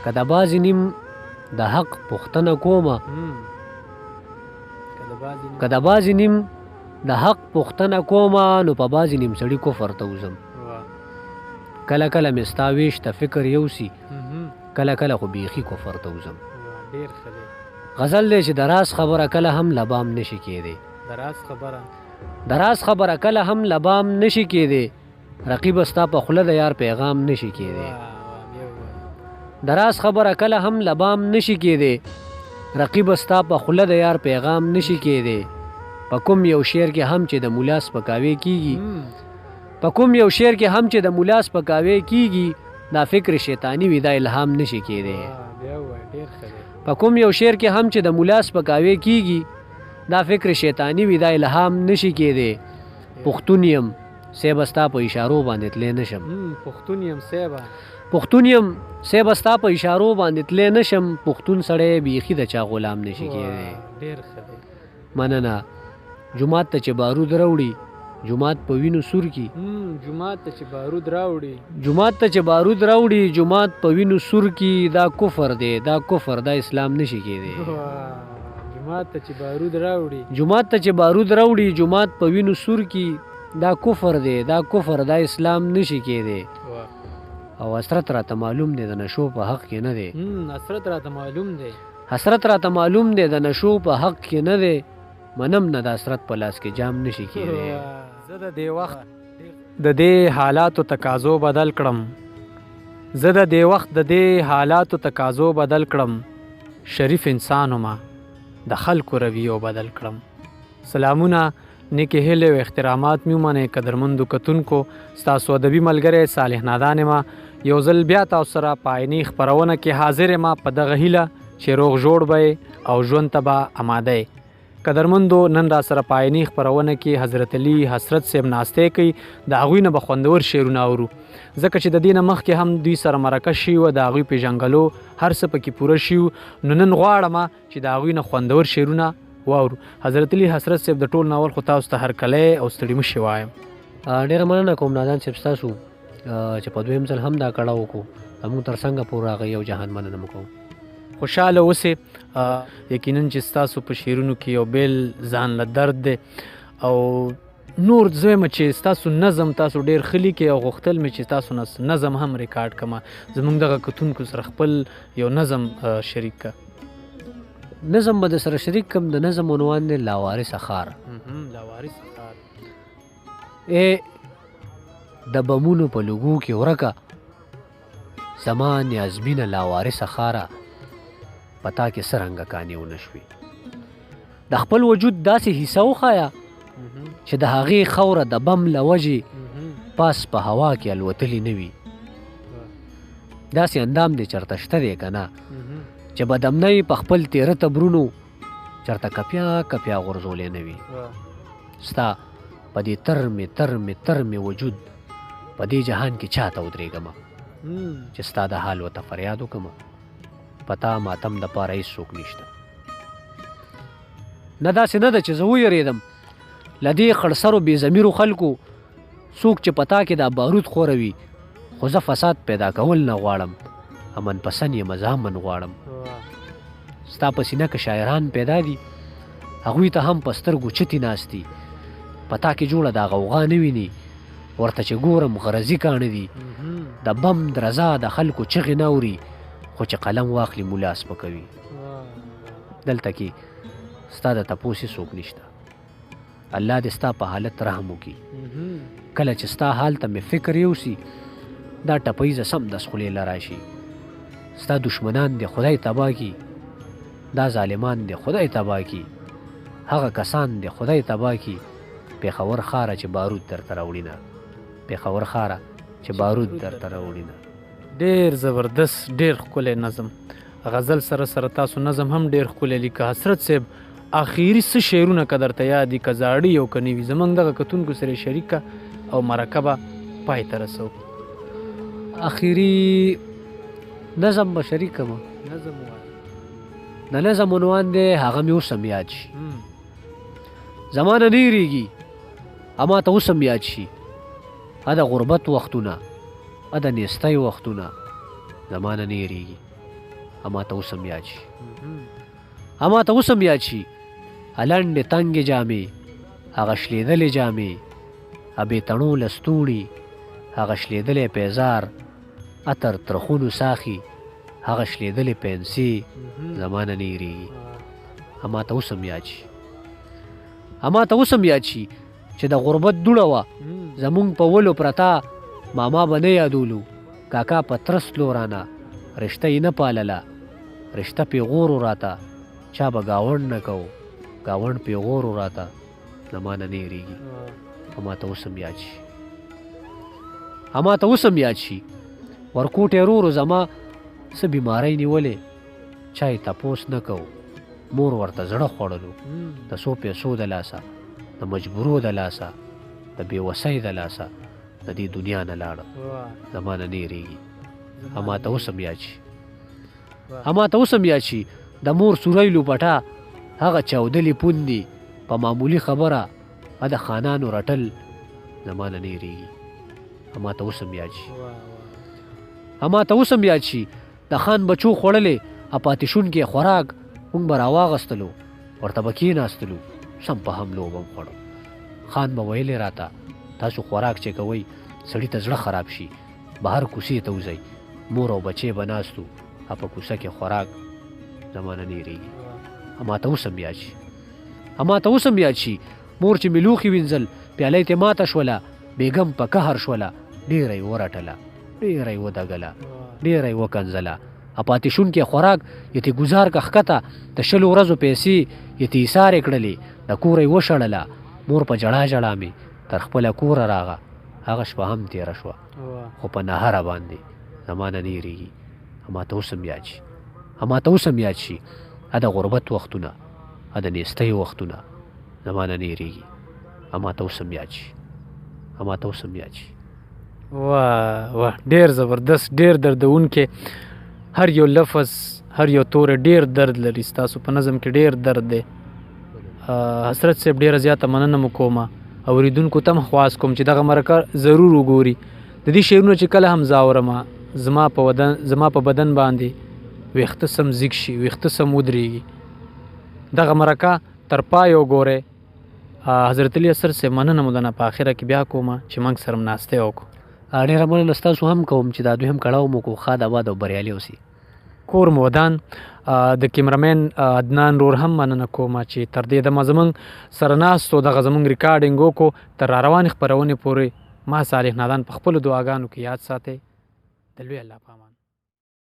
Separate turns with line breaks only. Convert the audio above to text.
که د بعضې نیم د حق پوښتنه کومه که د بعضې نیم د حق پوښتنه کومه نو په بعضې نیم سړي کفر ته وځم کله کله مې ستا ویش ته فکر یوسي کله کله خو بیخي کفر ته وځم غزل دی چې د راز خبره کله هم لبام نشي کېدی د راز خبره کله هم لبام نشي کېدی رقیب ستا په خوله د یار پیغام نشي کېدی د راز خبره کله هم لبام نشي کېدی رقیب ستا په خوله د یار پیغام نشي کېدی په کوم یو شعر کې هم چې د مولا سپکاوی کېږي په کوم یو شعر کې هم چې د مولا سپکاوی کېږي دا فکر شیطانی وي دا الهام نشي کېدی په کوم یو شعر کې هم چې د مولا سپکاوی کېږي دا فکر شیطانی وي دا الهام نشي کېدی پښتون یم سیبه ستا په اشارو باندې تللی نشم پښتون یم سیبه ستا په اشارو باندې تللی نشم پښتون سړی بیخي د چا غلام نشي کېدی مننه جومات ته چې بارود راوړي جومات په وینو سور کی جومات ته چې بارود راوړي جومات په وینو سور کی دا کفر دی دا کفر دا اسلام نشي کېدی جومات ته چې بارود راوړي جومات په وینو سور کی دا کفر دی دا کفر دا اسلام نشي کېدی او حسرت راته معلوم دی د نشو په حق کې نه دی حسرت راته معلوم دی د نشو په حق کې نه دی منم نه د حسرت په لاس کې جام نشي کېدی
زه د دې وخت د دې حالاتو تقاضو بدل کړم زه د دې وخت د دې حالاتو تقاضو بدل کړم شریف انسان ما د خلکو رویو بدل کړم سلامونه نیکې هیلې او احترامات مې ومنئ قدرمندو کتونکو ستاسو ادبي ملګری صالح نادان یم یو ځل بیا تاسو سره په عیني خپرونه کې حاضر یم په دغه هیله چې روغ جوړ به او ژوند ته به اماده یې قدرمندو نن را سره په عیني خپرونه کې حضرت علي حسرت صاحب ناستې کوي د هغوی نه به خوندور شعرونه اورو ځکه چې د دې نه مخکې هم دوی سره مرکه شوي وه د هغوی پېژنګلو هر څه پکې پوره شوي نو نن غواړم چې د هغوی نه خوندور شعرونه واورو حضرت علي حسرت صاحب د ټول ناول خو تاسو ته هرکلی او ستړي مشي وایم
ډېره مننه کوم نادان صاحب ستاسو چې په دویم ځل هم دا کړه وکړو زموږ تر څنګه پورې راغی یو جهان مننه مو کوم
خوشحاله اوسئ یقینا چې ستاسو په شعرونو کې یو بیل ځان له درد دی او نور زویم چې ستاسو نظم تاسو ډېر ښه لیکئ او غوښتل مې چې تاسو نظم هم ریکارډ کړمه زموږ دغه کتونکو سره خپل یو نظم شریک کړه
نظم به د سره شریک کم د نظم عنوان دی لاوارثه خار ای د بمونو په لوګو کې ورکه زما نیازبینه لاوارثه خاره پتا کې څرنګه کانې ونه شوې د خپل وجود داسې حصه وښایه چې د هغې خوره د بم له وجې پاس په هوا کې الوتلې نه وي داسې اندام دې چېرته شته دی که نه چې بدمنۍ په خپل تیره تبرونو چېرته کپیا کپیا غورځولی نه وي ستا په دې تر مې وجود په دې جهان کې چاته ودرېږمه چې ستا د حال ورته فریاد وکړمه پتا ماتم د پاره هیڅ څوک نشته نه داسې نه ده چې زه ویرېدم له دې خړسرو بې ضمیرو خلکو څوک چې پتا کې دا بارود خوروي خو زه فساد پیدا کول نه غواړم امن پسند یم زه امن غواړم ستا په سینه که شاعران پیدا دي هغوی ته هم په سترګو چتې ناست دي پتا کې جوړه دا غوغا نه ویني ورته چې ګورم غرضي کاڼه دي د بم درزا د خلکو چغې نه اوري خو چې قلم واخلي مولا سپکوي دلته کې ستا د تپوس څوک نشته الله دې ستا په حالت رحم وکړي کله چې ستا حال ته مې فکر یوسي دا ټپیزه سم د خولې له راشي ستا دشمنان دې خدای تباه کړي دا ظالمان دې خدای تباه کړي هغه کسان دې خدای تباه کړي پېښور ښاره چې بارود درته راوړینه پېښور ښاره چې بارود درته راوړینه
ډېر زبردست ډېر ښکلی نظم غزل سره سره تاسو نظم هم ډېر ښکلی لیکه حسرت صاحب آخري څه شعرونه که درته یاد دي که زاړه او که نوي زموږ دغه کتونکو سره شریک او مرکه به پای ته رسو
آخري نظم به شریک کړم د نظم عنوان دی هغه مې اوس هم یاد شي زمانه نه هېرېږي اما ته اوس هم یاد شي د غربت وختونه د نیستۍ وختونه زمانه نه هېرېږي اما ته اوس هم یاد شي اما ته اوس هم یاد شي لنډې تنګې جامې هغه شلېدلې جامې بې تڼو لستوڼي هغه شلېدلی پیزار عطر ترخونو ساخي هغه شلېدلې پنسې زما نه نه هېرېږي اما ته اوس هم یاد شي اما ته اوس هم یاد شي چې د غربت دوړه وه زمونږ په ولو پرتا ماما به نه یادولو کاکا په ترس تلو رانه رشته یې نه پالله رشته پیغورو راته چا به ګاونډ نه کو ګاونډ پیغورو راته زما نه نه هېرېږي اما ته اوس هم یاد شي اما ته اوس هم یاد شي ورکوټی ورورو زما څه بیماری نیولې چا یې تپوس نه کو مور ورته زړه خوړلو د څو پیسو د لاسه د مجبورو د لاسه د بېوسۍ د لاسه د دې دنیا نه لاړه زما نه نه هېرېږي اما ته اوس هم یاد شي اما ته اوس هم یاد شي د مور سوری لوپټه هغه چاودلې پوندې په معمولي خبره د خانانو رټل زما نه نه هېرېږي اما ته اوس هم یاد شي اما ته اوس هم یاد شي د خان بچو خوړلې پاتې شونکې خوراک موږ به راواغستلو ورته به کېناستلو سم په حملو به م خوړو خان به ویلې راته تاسو خوراک چې کوئ سړي ته زړه خراب شي بهر کوڅې ته وځئ مور او بچې به ناستو په کوڅه کې خوراک زما نه نه هېرېږي اما ته اوس هم یاد شي اما ته اوس هم یاد شي مور چې مې لوښي وینځل پیاله یې ماته شوله بیګم په قهر شوله ډېره یې ورټله ډېره یې ودګله ډېره یې وکنځله پاتې شونکې خوراک یې ترې ګزار که ښکته د 100 ورځو پیسې یې ترې ایسارې کړلې د کوره یې وشړله مور په ژړا ژړا مې تر خپله کوره راغه هغه شپه هم تېره شوه خو په نهره باندې زما نه نه هېرېږي اما ته اوس هم یاد شي اما ته اوس هم یاد شي د غربت وختونه د نیستۍ وختونه زما نه نه هېرېږي اما ته اوس هم یاد شي اما ته اوس هم یاد شي
واه واه ډېر زبردست ډېر دردونکې هر یو لفظ هر یو توره ډېر درد لري ستاسو په نظم کې ډېر درد دی حسرت صاحب ډېره زیاته مننه مو کومه اورېدونکو ته هم خواست کوم چې دغه مرکه ضرور وګوري د دې شعرونه چې کله هم زاورمه زما په بدن باندې ویښته سم زیږ شي ویښته سم ودرېږي دغه مرکه تر پای وګورئ حضرت علي اثر صاحب مننه مو درنه په اخره کې بیا کومه چې موږ سره ناستې وکړو
ډېره مننه ستاسو هم کوم چې دا دویم کړاو مو کو ښاد آباد او بریالي اوسي
کور مو ودان د کیمرمین عدنان رور هم مننه کومه چې تر دې دمه زموږ سره ناست و دغه زموږ ریکارډینګ وکړو تر راروانې خپرونې پورې ما صالح نادان په خپلو دعاګانو کې یاد ساتئ د لوی الله په امان